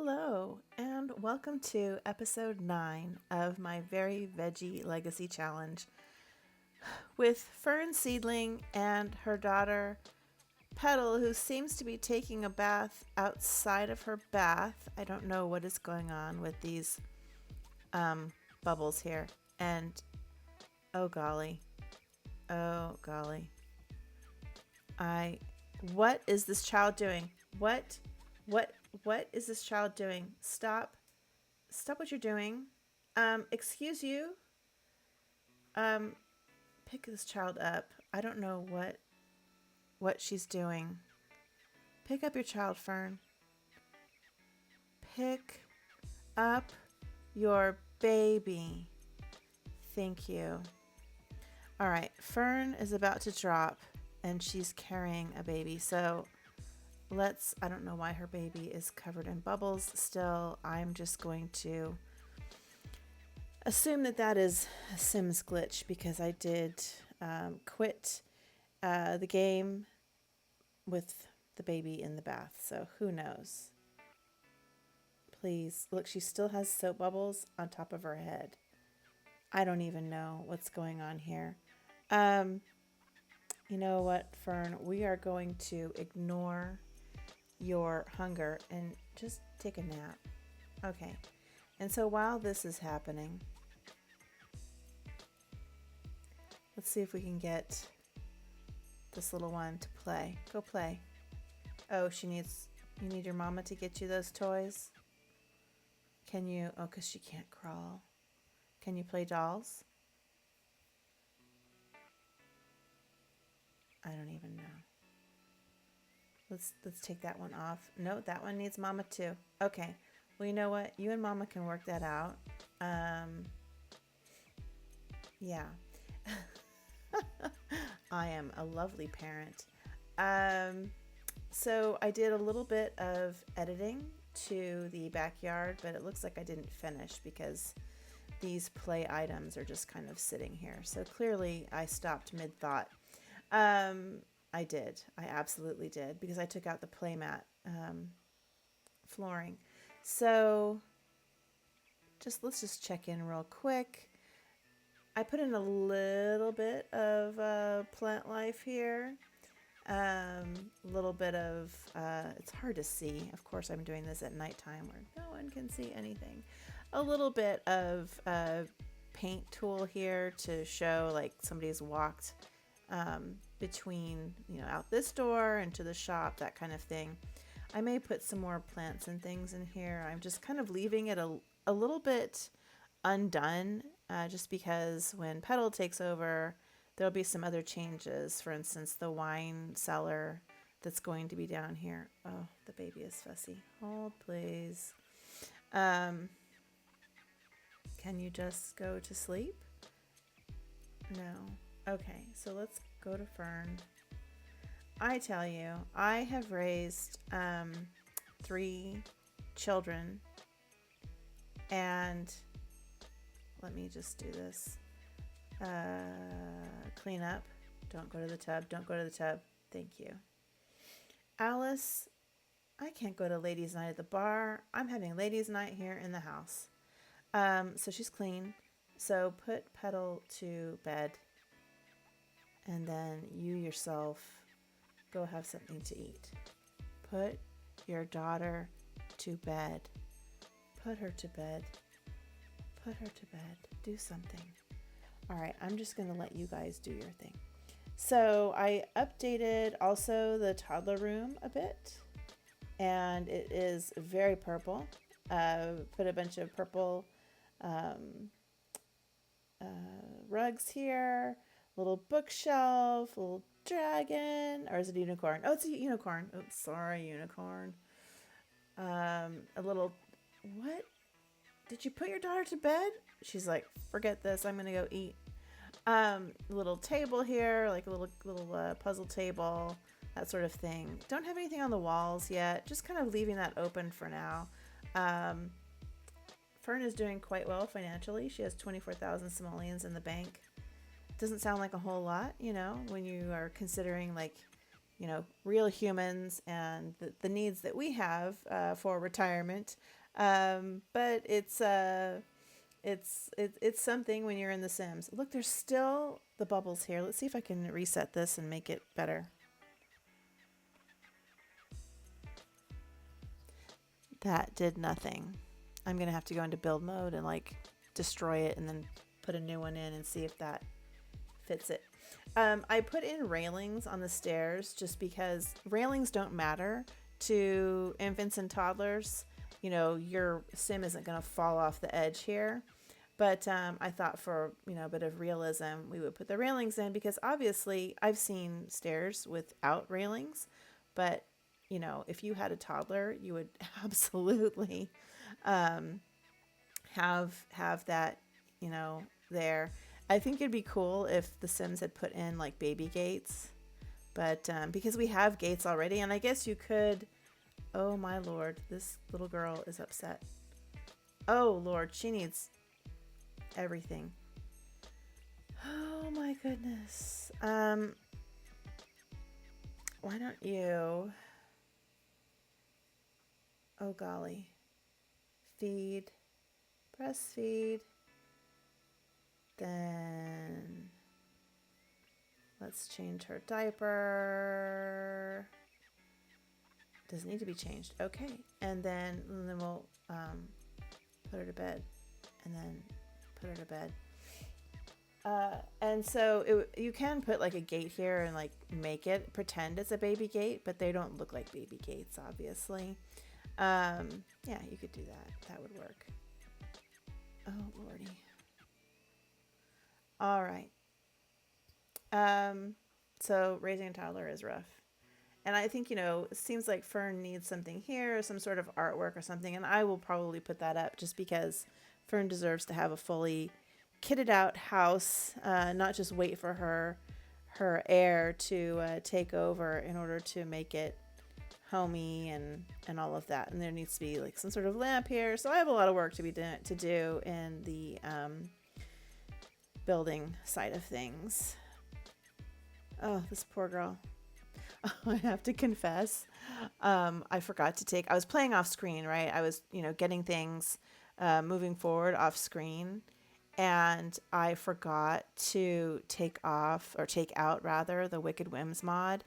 Hello, and welcome to episode 9 of my Very Veggie Legacy Challenge with Fern Seedling and her daughter Petal, who seems to be taking a bath outside of her bath. I don't know what is going on with these bubbles here. And oh golly, oh golly. What is this child doing? What is this child doing? Stop what you're doing. Excuse you. Pick this child up. I don't know what she's doing. Pick up your child, Fern. Pick up your baby. Thank you. All right, Fern is about to drop and she's carrying a baby. So I don't know why her baby is covered in bubbles still. I'm just going to assume that is a Sims glitch because I did quit the game with the baby in the bath. So who knows? Please, look, she still has soap bubbles on top of her head. I don't even know what's going on here. You know what, Fern? We are going to ignore your hunger and just take a nap. Okay. And so while this is happening, let's see if we can get this little one to play. Go play. Oh, you need your mama to get you those toys? Can you? Oh, because she can't crawl. Can you play dolls? I don't even know. Let's take that one off. No, that one needs mama too. Okay. Well, you know what? You and mama can work that out. Yeah. I am a lovely parent. So I did a little bit of editing to the backyard, but it looks like I didn't finish because these play items are just kind of sitting here. So clearly I stopped mid-thought. I did. I absolutely did because I took out the playmat flooring. So let's just check in real quick. I put in a little bit of plant life here. A little bit of, it's hard to see. Of course, I'm doing this at nighttime where no one can see anything. A little bit of paint tool here to show like somebody's walked between, out this door and to the shop, that kind of thing. I may put some more plants and things in here. I'm just kind of leaving it a little bit undone just because when Petal takes over, there'll be some other changes. For instance, the wine cellar that's going to be down here. Oh, the baby is fussy. Hold, please. Can you just go to sleep? No. Okay, so let's go to Fern. I tell you, I have raised 3 children, and let me just do this. Clean up. Don't go to the tub. Don't go to the tub. Thank you. Alice, I can't go to ladies' night at the bar. I'm having ladies' night here in the house. So she's clean. So put Petal to bed. And then you yourself go have something to eat. Put your daughter to bed. Put her to bed. Put her to bed. Do something. All right, I'm just going to let you guys do your thing. So I updated also the toddler room a bit, and it is very purple. Put a bunch of purple rugs here, little bookshelf, little dragon, or is it a unicorn? Oh, it's a unicorn. Oops, sorry, unicorn. A little, what? Did you put your daughter to bed? She's like, forget this, I'm gonna go eat. Little table here, like a little puzzle table, that sort of thing. Don't have anything on the walls yet, just kind of leaving that open for now. Fern is doing quite well financially. She has 24,000 simoleons in the bank. Doesn't sound like a whole lot, when you are considering like, real humans and the needs that we have for retirement. But it's something when you're in The Sims. Look, there's still the bubbles here. Let's see if I can reset this and make it better. That did nothing. I'm gonna have to go into build mode and like destroy it and then put a new one in and see if that fits it. I put in railings on the stairs just because railings don't matter to infants and toddlers. Your sim isn't going to fall off the edge here. But I thought for a bit of realism, we would put the railings in because obviously I've seen stairs without railings. But if you had a toddler, you would absolutely have that there. I think it'd be cool if The Sims had put in like baby gates, but because we have gates already, and I guess you could. Oh my lord, this little girl is upset. Oh lord, she needs everything. Oh my goodness. Why don't you? Oh golly. Feed, breastfeed. Then let's change her diaper. Doesn't need to be changed. Okay. And then we'll put her to bed. And then put her to bed. And so you can put like a gate here and like make it pretend it's a baby gate, but they don't look like baby gates, obviously. Yeah, you could do that. That would work. Oh, lordy. All right. So raising a toddler is rough. And I think, it seems like Fern needs something here, some sort of artwork or something. And I will probably put that up just because Fern deserves to have a fully kitted out house, not just wait for her heir to take over in order to make it homey and all of that. And there needs to be like some sort of lamp here. So I have a lot of work to do in the building side of things. Oh, this poor girl. I have to confess, I forgot to take. I was playing off screen, right? I was, getting things moving forward off screen, and I forgot to take out rather the Wicked Whims mod.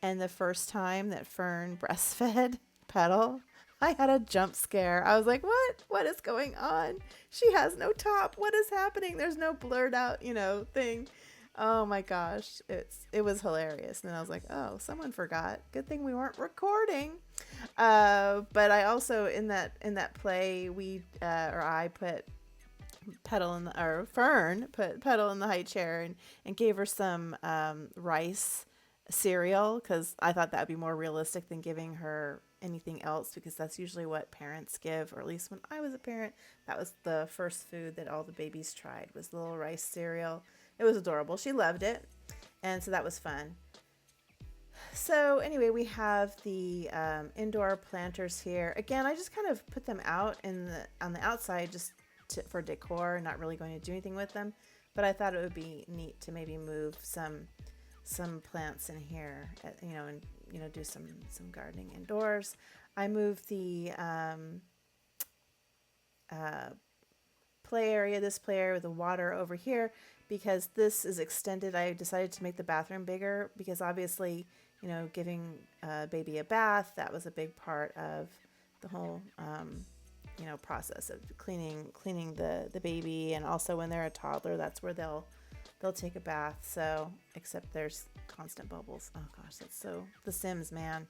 And the first time that Fern breastfed Petal, I had a jump scare. I was like, "What? What is going on? She has no top. What is happening? There's no blurred out, thing." Oh my gosh, it was hilarious. And then I was like, oh, someone forgot. Good thing we weren't recording. But I also in that play I put Fern put Petal in the high chair and gave her some rice cereal because I thought that would be more realistic than giving her anything else, because that's usually what parents give, or at least when I was a parent, that was the first food that all the babies tried, was the little rice cereal. It was adorable. She loved it. And so that was fun. So anyway, we have the indoor planters here. Again, I just kind of put them out on the outside just for decor, not really going to do anything with them. But I thought it would be neat to maybe move some plants in here, and do some gardening indoors. I moved the play area with the water over here because this is extended. I decided to make the bathroom bigger because obviously, giving a baby a bath, that was a big part of the whole, process of cleaning the baby. And also when they're a toddler, that's where they'll take a bath. So, except there's constant bubbles. Oh gosh, that's so The Sims, man.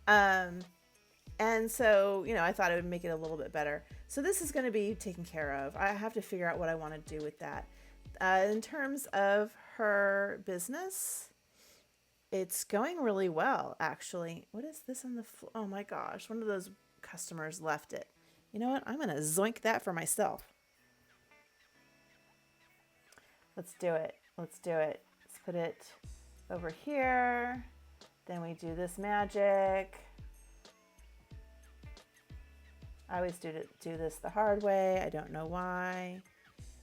And so, I thought it would make it a little bit better. So this is going to be taken care of. I have to figure out what I want to do with that. In terms of her business, it's going really well, actually. What is this on the floor? Oh my gosh, one of those customers left it. You know what? I'm going to zoink that for myself. Let's do it. Let's put it over here. Then we do this magic. I always do this the hard way. I don't know why.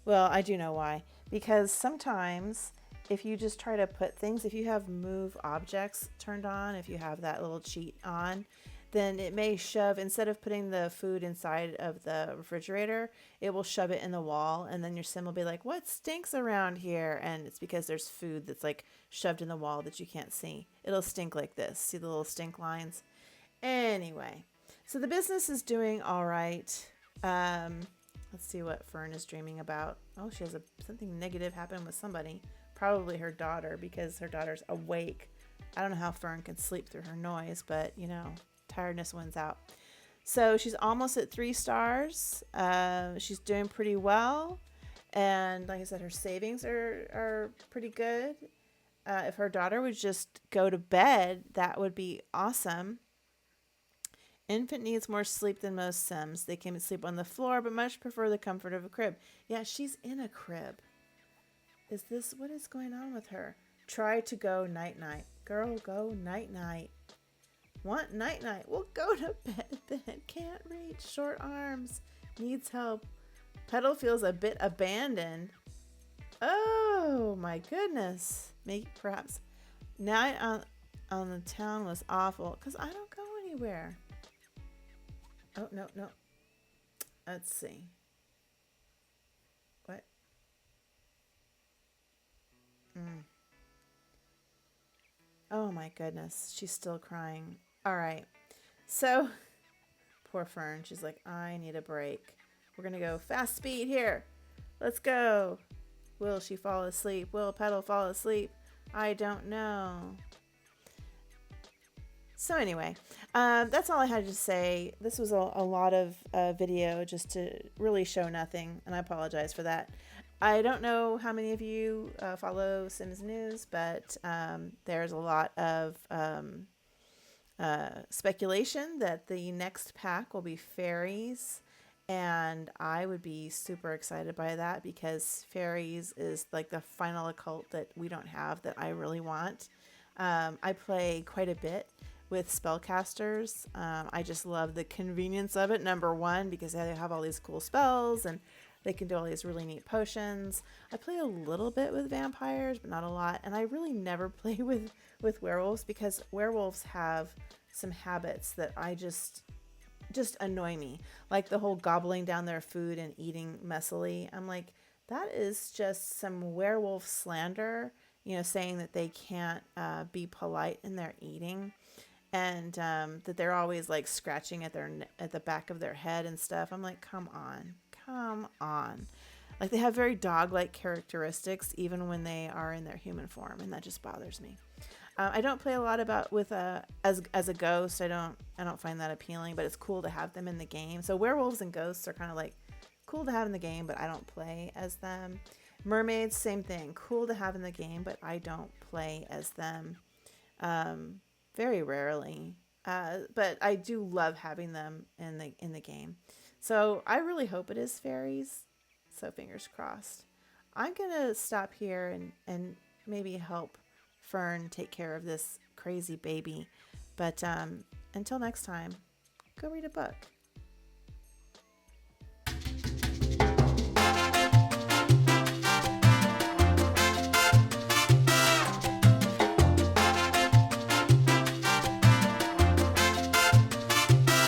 Well, I do know why. Because sometimes if you just try to put things, if you have move objects turned on, if you have that little cheat on, then it may shove, instead of putting the food inside of the refrigerator, it will shove it in the wall. And then your sim will be like, what stinks around here? And it's because there's food that's like shoved in the wall that you can't see. It'll stink like this. See the little stink lines? Anyway, so the business is doing all right. Let's see what Fern is dreaming about. Oh, she has something negative happen with somebody. Probably her daughter, because her daughter's awake. I don't know how Fern can sleep through her noise, but you know, tiredness wins out. So she's almost at 3 stars. She's doing pretty well. And like I said, her savings are pretty good. If her daughter would just go to bed, that would be awesome. Infant needs more sleep than most Sims. They can sleep on the floor, but much prefer the comfort of a crib. Yeah, she's in a crib. What is going on with her? Try to go night-night. Girl, go night-night. Want night-night? Well, go to bed then. Can't reach. Short arms. Needs help. Petal feels a bit abandoned. Oh, my goodness. Perhaps night on the town was awful because I don't go anywhere. Oh, no. Let's see. What? Oh my goodness. She's still crying. All right. So, poor Fern. She's like, I need a break. We're going to go fast speed here. Let's go. Will she fall asleep? Will Petal fall asleep? I don't know. So anyway, that's all I had to say. This was a lot of video just to really show nothing, and I apologize for that. I don't know how many of you follow Sims News, but there's a lot of speculation that the next pack will be fairies, and I would be super excited by that because fairies is like the final occult that we don't have that I really want. I play quite a bit with spellcasters. I just love the convenience of it, number one, because they have all these cool spells and they can do all these really neat potions. I play a little bit with vampires, but not a lot. And I really never play with werewolves because werewolves have some habits that I just annoy me. Like the whole gobbling down their food and eating messily. I'm like, that is just some werewolf slander, you know, saying that they can't be polite in their eating. And that they're always like scratching at the back of their head and stuff. I'm like, come on. Like they have very dog-like characteristics even when they are in their human form, and that just bothers me. I don't play a lot as a ghost. I don't find that appealing, but it's cool to have them in the game. So werewolves and ghosts are kind of like cool to have in the game, but I don't play as them. Mermaids, same thing, cool to have in the game, but I don't play as them. Very rarely, but I do love having them in the game. So I really hope it is fairies. So fingers crossed. I'm gonna stop here and maybe help Fern take care of this crazy baby. But until next time, go read a book.